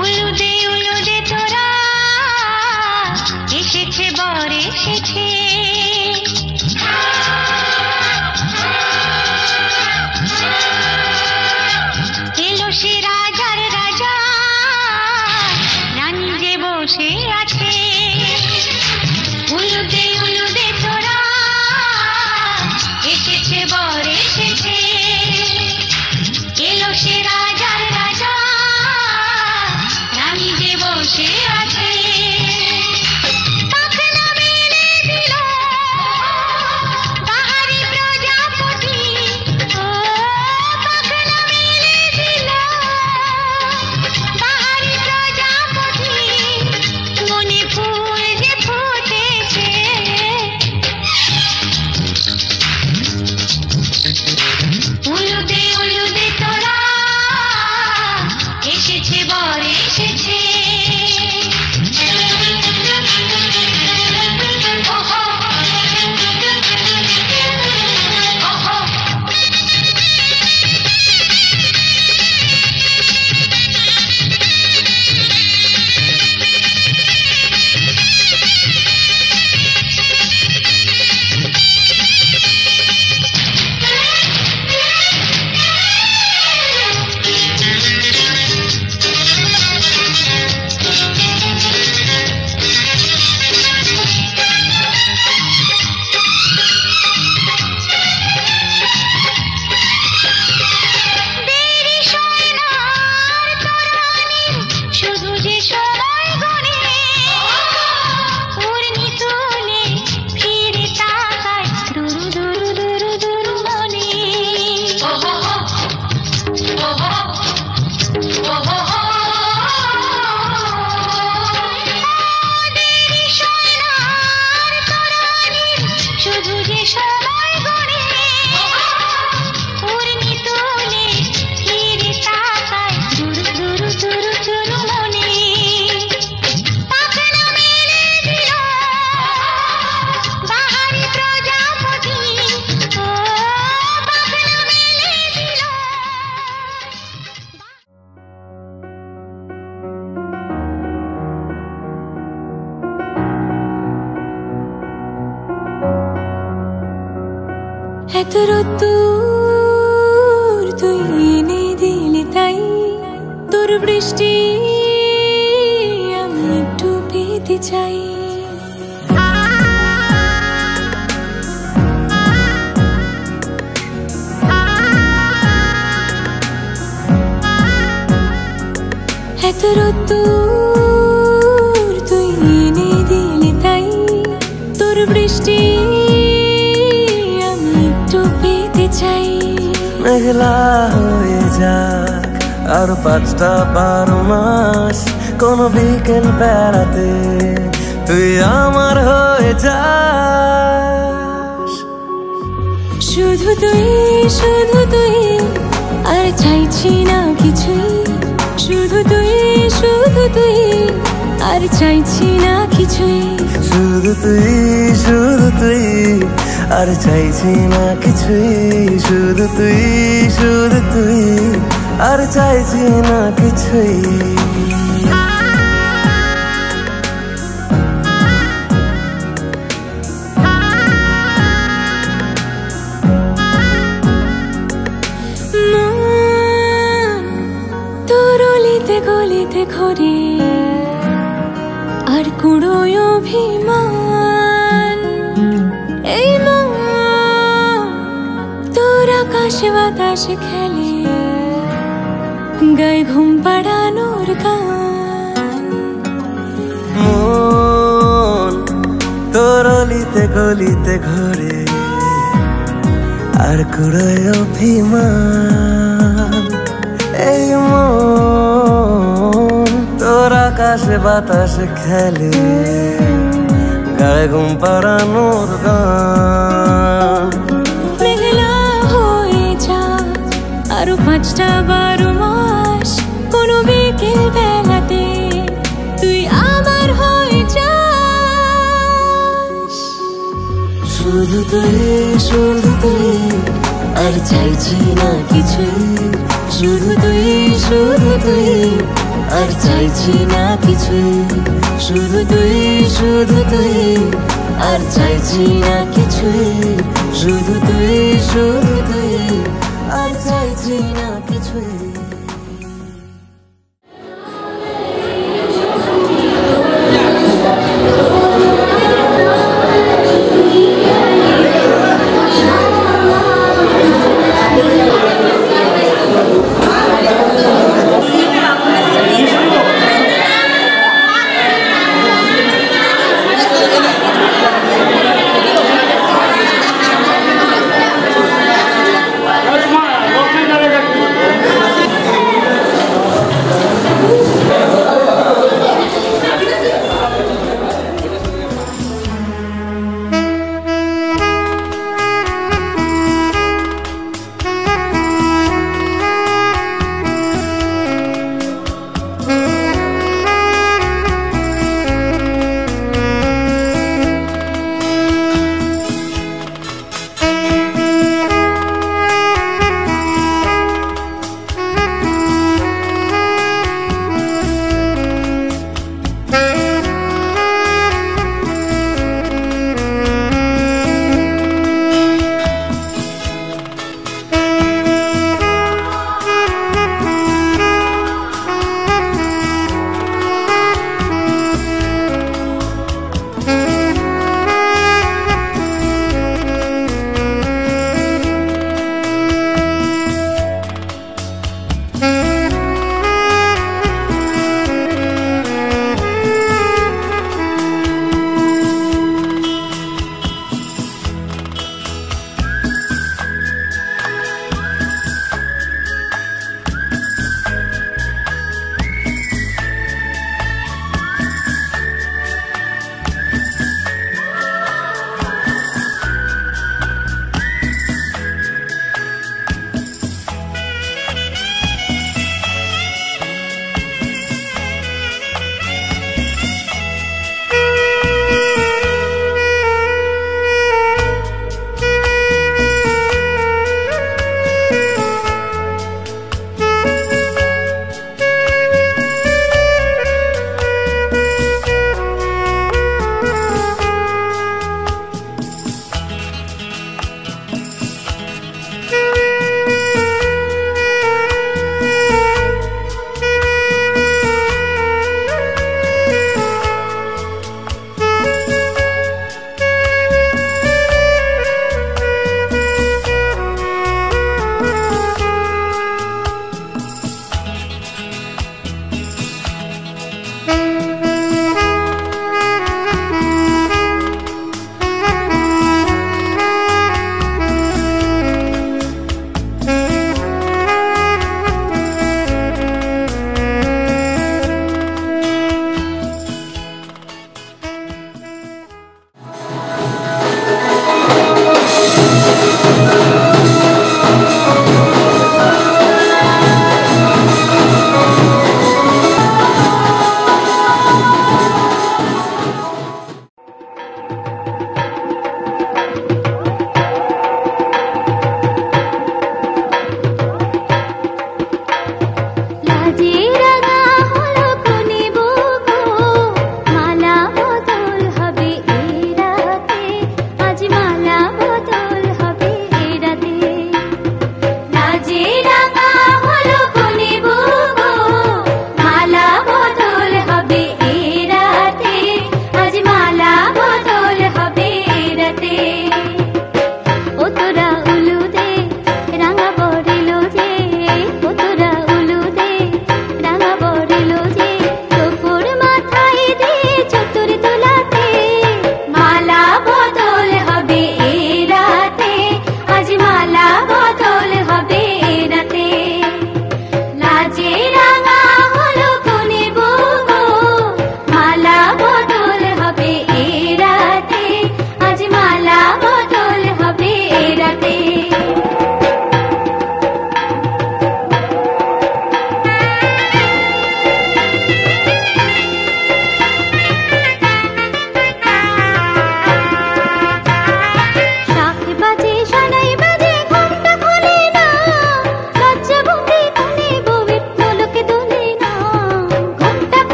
উলুদে উলুদে তোরা এসেছে বর এসেছে এলো সে রাজার রাজা রানী যে বসে আছে উলুদে উলুদে তোরা এসেছে বর এসেছে এলো সে রাজার রাজা রানী যে বসে আছে পাখনা মেলে দিল বাহারি প্রজাপতি ও পাখনা মেলে দিল বাহারি প্রজাপতি মনে ফুল যে ফুটেছে উলুদে উলুদে তোরা এসেছে বর এসেছে এত রোদ্দুর তুই এনে দিলি তাই তোর বৃষ্টি আমি একটু পেতে চাই এত রোদ্দুর তুই এনে দিলি তাই তোর বৃষ্টি মেঘলা হয়ে যাক আর 5টা 12 মাস কোন বিকেল বেড়াতে তুই আমার হয়ে যাস শুধু তুই আর চাইছি না কিছুই শুধু তুই আর চাইছি না কিছুই শুধু তুই আর চাইছি না কিছুই শুধু তুই আর চাইছি না কিছুই তোর অলিতে গলিতে ঘরে আর কুড়োয় অভিমান এই তোর আকাশে বাতাসে খেলে গায়ে ঘুম পাড়ানোর গান মন তোর অলিতে গলিতে ঘরে আর কুড়োয় অভিমান এই মন তোর আকাশে বাতাসে খেলে গায়ে ঘুম পাড়ানোর গান মেঘলা হয়ে যা আরো 5টা 12 মাস কোনো বিকেল বেলাতে তুই আমার হয়ে যাস শুধু তুই আর চাইছি না কিছুই, শুধু তুই, শুধু তুই। আর চাইছি না কিছুই, শুধু তুই, শুধু তুই। আর চাইছি না কিছুই, শুধু তুই, শুধু তুই। আর চাইছি না কিছুই।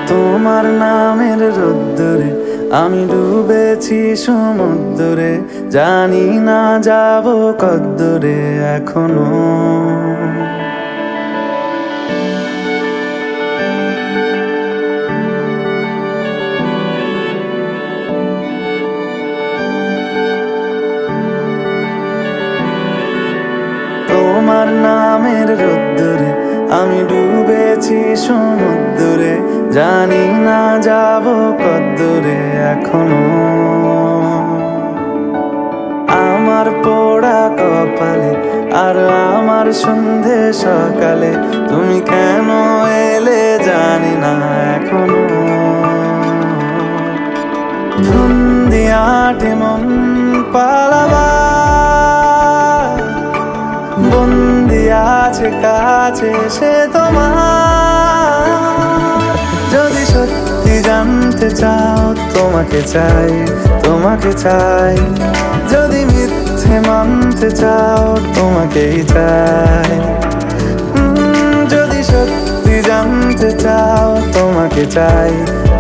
তোমার নামের রোদ্দুরে আমি ডুবেছি সমুদ্রে, জানি না যাব কদ্দুরে এখনো। তোমার নামের রোদ্দুরে আমি ডুবেছি সমুদ্রে, জানি না যাব কদ্দুরে এখনো। আমার পোড়া কপালে আর আমার সন্ধে সকালে তুমি কেন এলে জানি না এখনো। ধুন্দি আটে মন পালাবার, বন্দি আছে কাছে সে তোমার। যদি সত্যি জানতে চাও তোমাকে চাই, তোমাকে চাই। যদি মিথ্যে মানতে চাও তোমাকেই চাই। যদি সত্যি জানতে চাও তোমাকে চাই,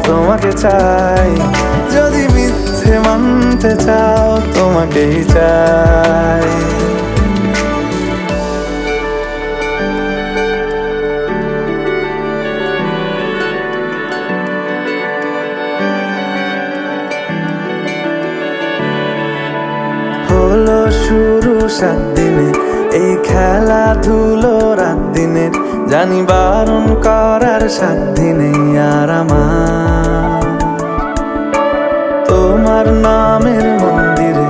তোমাকে চাই। যদি মিথ্যে মানতে চাও তোমাকেই চাই। হলো শুরু 7 দিনে এই খেলাধুলো রাত দিনের, জানি বারণ করার সাধ্য নেই আর আমার। তোমার নামের মন্দিরে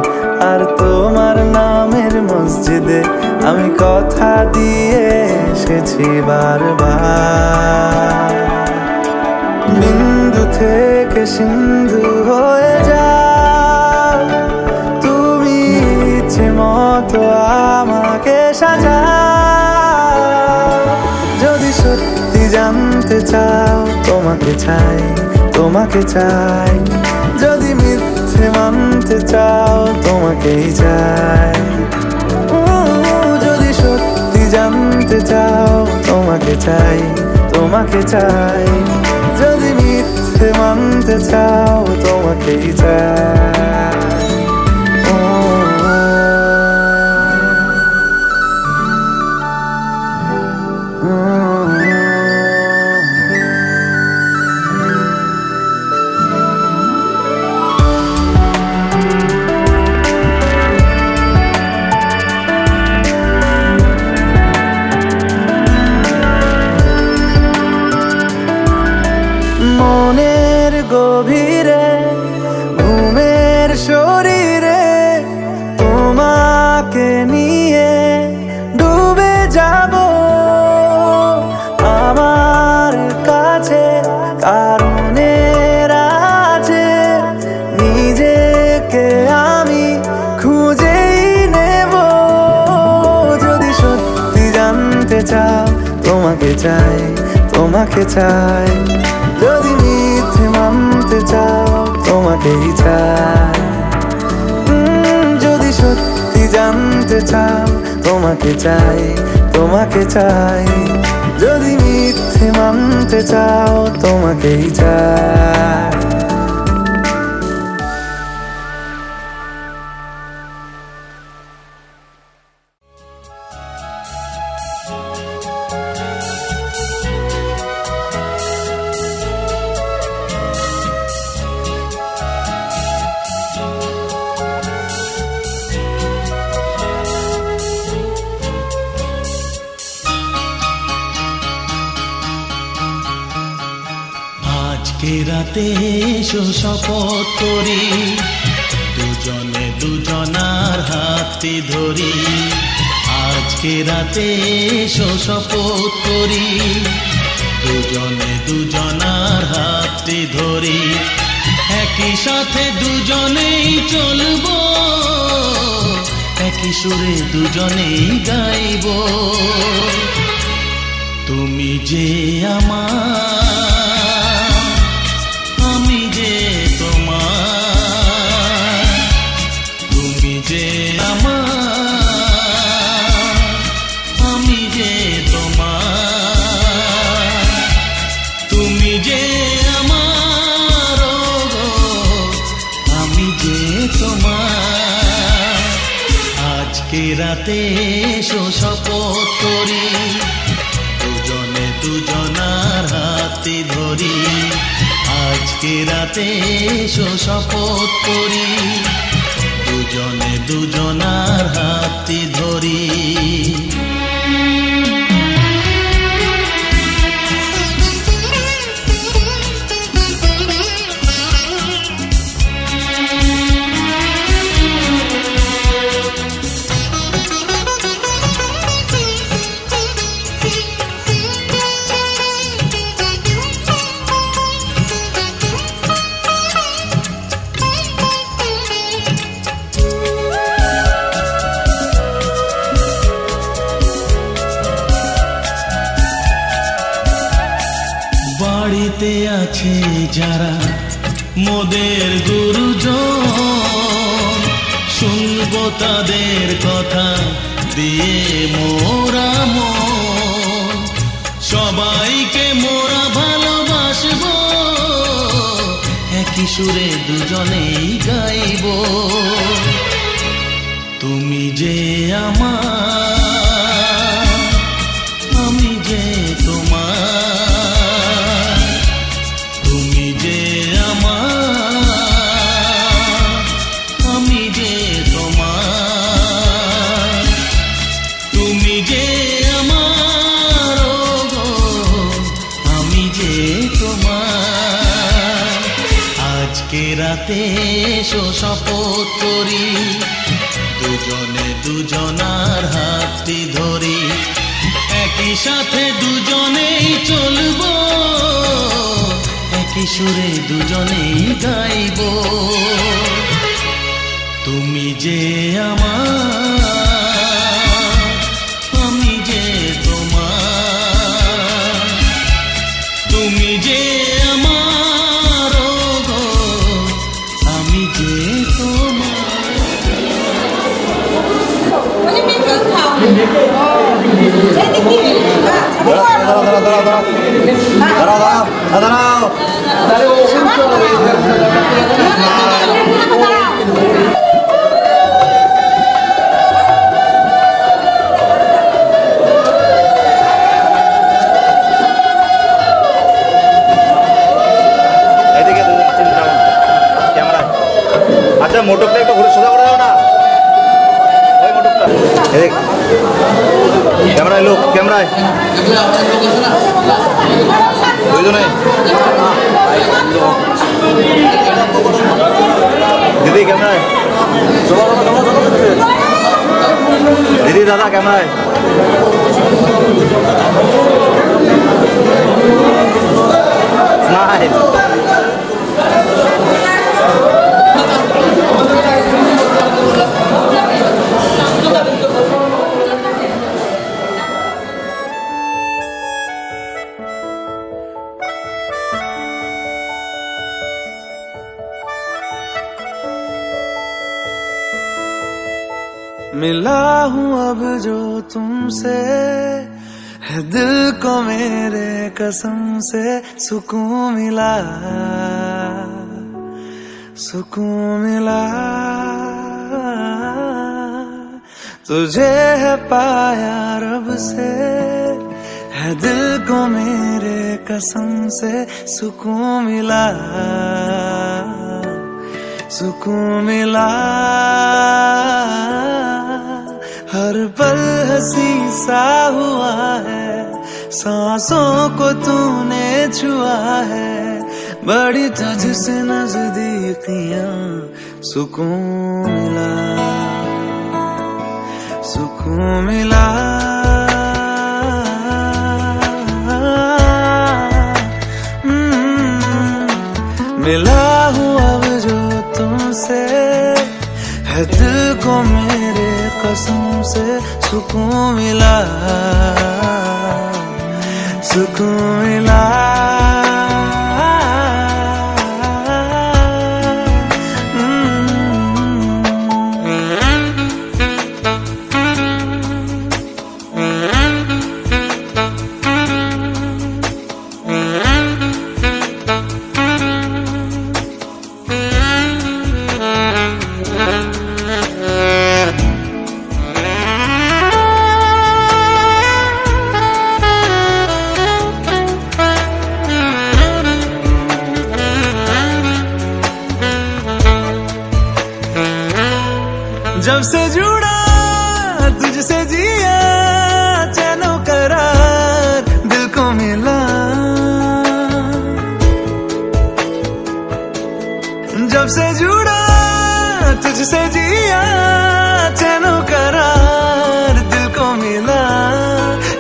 আর তোমার নামের মসজিদে আমি কথা দিয়ে এসেছি বারবার। বিন্দু থেকে সিন্ধু হয়ে যাও তুমি, ইচ্ছে মতো আমাকে সাজাও। যদি সত্যি জানতে চাও তোমাকে চাই, তোমাকে চাই। যদি মিথ্যে মানতে চাও তোমাকেই চাই। যদি সত্যি জানতে চাও তোমাকে চাই, তোমাকে চাই। যদি মিথ্যে মানতে চাও তোমাকেই চাই। মনের গভীরে ঘুমের শরীরে তোমাকে নিয়ে ডুবে যাব। আমার কাছে কারণের আছে, নিজেকে আমি খুঁজেই নেব। যদি সত্যি জানতে চাও তোমাকে চাই, তোমাকে চাই। যদি মিথ্যে মানতে চাও তোমাকেই চাই। যদি সত্যি জানতে চাও তোমাকে চাই, তোমাকে চাই। যদি মিথ্যে মানতে চাও তোমাকেই চাই। আজকে রাতে এসো শপথ করি, দুজনে দুজনার হাতটি ধরি। আজকে রাতে এসো শপথ করি, দুজনে দুজনার হাতটি ধরি। একই সাথে দুজনেই চলবো, একই সুরে দুজনেই গাইব। তুমি যে আমার, আমি যে তোমার। তুমি যে আমার, আমি যে তোমার। তুমি যে রাতে এসো শপথ করি, দুজনে দুজনার হাতে ধরি। আজকে রাতে এসো শপথ করি, দুজনে দুজনার হাতে ধরি। বাড়িতে আছে যারা মোদের গুরুজন, শুনবো তাদের কথা দিয়ে মোরা মন। সবাইকে মোরা ভালোবাসবো, একই সুরে দুজনেই গাইব। তুমি যে আমার, আমি যে তোমার। তুমি যে আমার, আমি যে তোমার। তুমি যে আমার, আমি যে তোমার। আজকে রাতে এসো শপথ করি, দুজনে দুজনার হাতটি ধরি। একই সাথে দুজনেই চলবো, একই সুরে দুজনেই গাইব। তুমি যে আমার, আমি যে তোমার। তুমি যে আমার, আমি যে তোমার। আচ্ছা মোটরটা একটু ঘুরে সোজা করে দাও না, ওই মোটরটা। ক্যামেরায় লোক, ক্যামেরায় দুইজনে। দিদি ক্যামেরায়, দিদি দাদা ক্যামেরায়। স্মাইল। मिला हूँ अब जो तुमसे, है दिल को मेरे कसम से सुकून मिला, सुकून मिला। तुझे है पाया रब से, है दिल को मेरे कसम से सुकून मिला, सुकून मिला। हर पल हंसी सा हुआ है, सांसों को तूने छुआ है। बड़ी तुझसे नजदीकियां, सुकून मिला, सुकून मिला। मिला हूँ अब जो तुमसे, है दिल को मेरे कसम से सुकून मिला, सुकून मिला।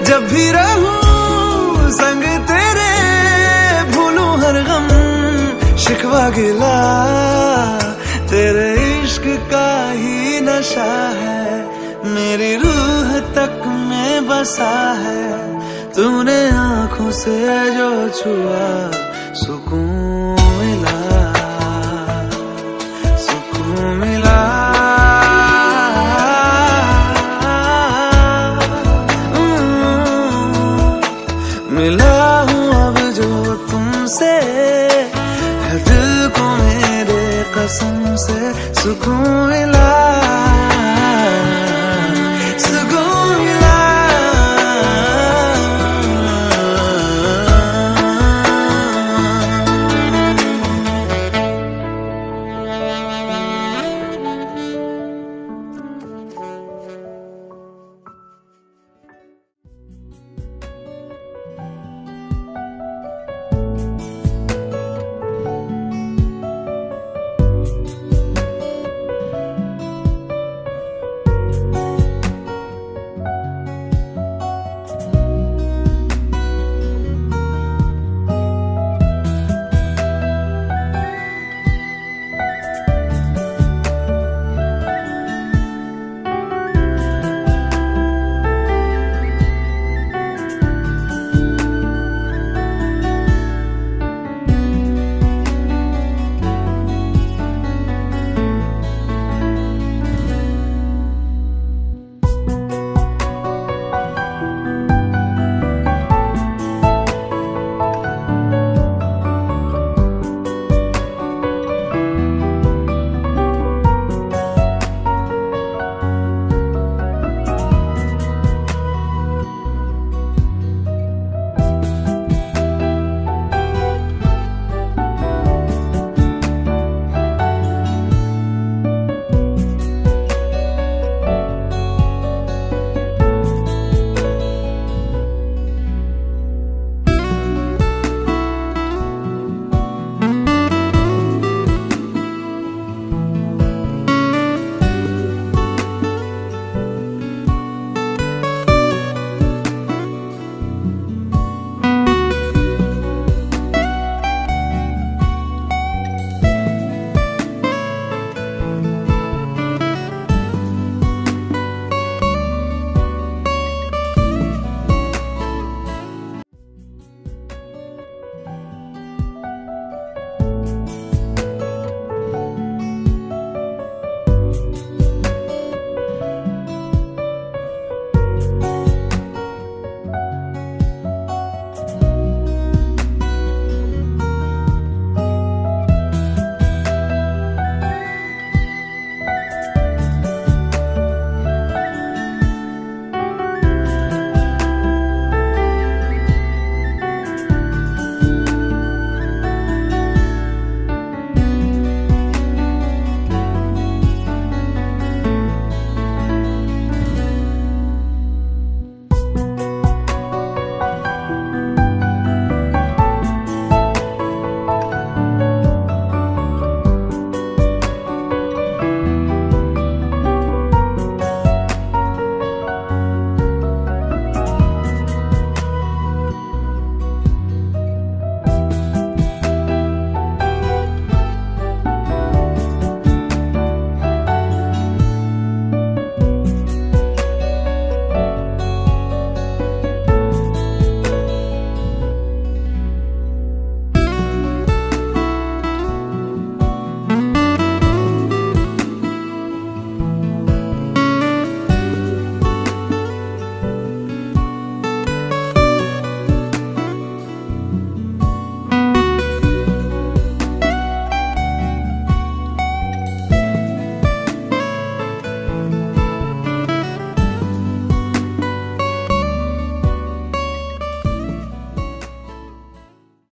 जब भी रहूं संग तेरे, भूलूं हर गम शिकवा गिला, तेरे इश्क का ही नशा है, मेरी रूह तक में बसा है। तूने आंखों से जो छुआ, सुकून मिला, सुकून मिला। मिला हूँ अब जो तुमसे, है दिल को मेरे कसम से सुकून मिला।